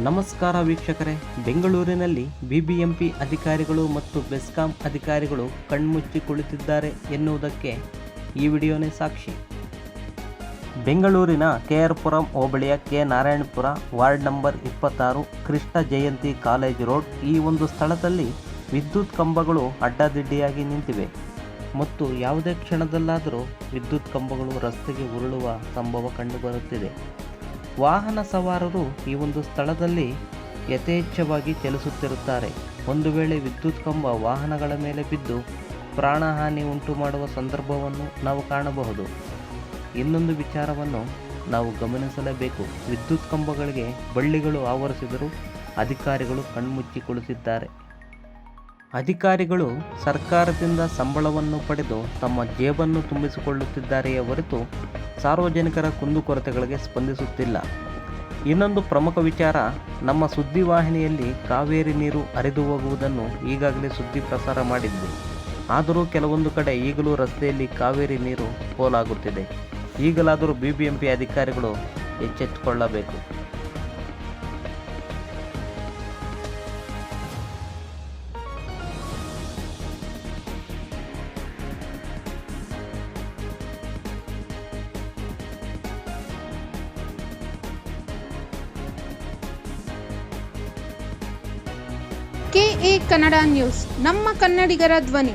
ನಮಸ್ಕಾರ ವೀಕ್ಷಕರೇ. ಬೆಂಗಳೂರಿನಲ್ಲಿ ಬಿಬಿಎಂಪಿ ಅಧಿಕಾರಿಗಳು ಮತ್ತು ಬೆಸ್ಕಾಂ ಅಧಿಕಾರಿಗಳು ಕಣ್ಮುಚ್ಚಿ ಕುಳಿತಿದ್ದಾರೆ ಎನ್ನುವುದಕ್ಕೆ ಈ ವಿಡಿಯೋನೇ ಸಾಕ್ಷಿ. ಬೆಂಗಳೂರಿನ ಕೆಆರ್ ಪುರಂ ಹೋಬಳಿಯ K Narayanapura ward number 26 Krishna Jayanti college road ಈ ಒಂದು ಸ್ಥಳದಲ್ಲಿ ವಿದ್ಯುತ್ ಕಂಬಗಳು ಅಡ್ಡಾದಿಡ್ಡಿಯಾಗಿ ನಿಂತಿವೆ ಮತ್ತು ಯಾವುದೇ ಕ್ಷಣದಲ್ಲಾದರೂ ವಿದ್ಯುತ್ ಕಂಬಗಳು ರಸ್ತೆಗೆ ಉರುಳುವ ಸಂಭವ ಕಂಡುಬರುತ್ತಿದೆ. ವಾಹನ ಸವಾರರು ಈ ಒಂದು ಸ್ಥಳದಲ್ಲಿ ಯಥೇಚ್ಛವಾಗಿ ಚಲಿಸುತ್ತಿರುತ್ತಾರೆ. ಒಂದು ವೇಳೆ ವಿದ್ಯುತ್ ಕಂಬ ವಾಹನಗಳ ಮೇಲೆ ಬಿದ್ದು ಪ್ರಾಣಹಾನಿ ಉಂಟು ಮಾಡುವ ಸಂದರ್ಭವನ್ನು ನಾವು ಕಾಣಬಹುದು. ಇನ್ನೊಂದು ವಿಚಾರವನ್ನು ನಾವು ಗಮನಿಸಲೇಬೇಕು. ವಿದ್ಯುತ್ ಕಂಬಗಳಿಗೆ ಬಳ್ಳಿಗಳು ಆವರಿಸಿದರೂ ಅಧಿಕಾರಿಗಳು ಕಣ್ಮುಚ್ಚಿ ಕುಳಿತಿದ್ದಾರೆ. ಅಧಿಕಾರಿಗಳು ಸರ್ಕಾರದಿಂದ ಸಂಬಳವನ್ನು ಪಡೆದು ತಮ್ಮ ಜೇಬನ್ನು ತುಂಬಿಸಿಕೊಳ್ಳುತ್ತಿದ್ದಾರೆಯೇ ಹೊರತು ಸಾರ್ವಜನಿಕರ ಕುಂದುಕೊರತೆಗಳಿಗೆ ಸ್ಪಂದಿಸುತ್ತಿಲ್ಲ. ಇನ್ನೊಂದು ಪ್ರಮುಖ ವಿಚಾರ, ನಮ್ಮ ಸುದ್ದಿವಾಹಿನಿಯಲ್ಲಿ ಕಾವೇರಿ ನೀರು ಹರಿದು ಹೋಗುವುದನ್ನು ಈಗಾಗಲೇ ಸುದ್ದಿ ಪ್ರಸಾರ ಮಾಡಿದ್ವಿ. ಆದರೂ ಕೆಲವೊಂದು ಕಡೆ ಈಗಲೂ ರಸ್ತೆಯಲ್ಲಿ ಕಾವೇರಿ ನೀರು ಪೋಲಾಗುತ್ತಿದೆ. ಈಗಲಾದರೂ ಬಿಬಿಎಂಪಿ ಅಧಿಕಾರಿಗಳು ಎಚ್ಚೆತ್ತುಕೊಳ್ಳಬೇಕು. ಕೆಎ ಕನ್ನಡ ನ್ಯೂಸ್, ನಮ್ಮ ಕನ್ನಡಿಗರ ಧ್ವನಿ.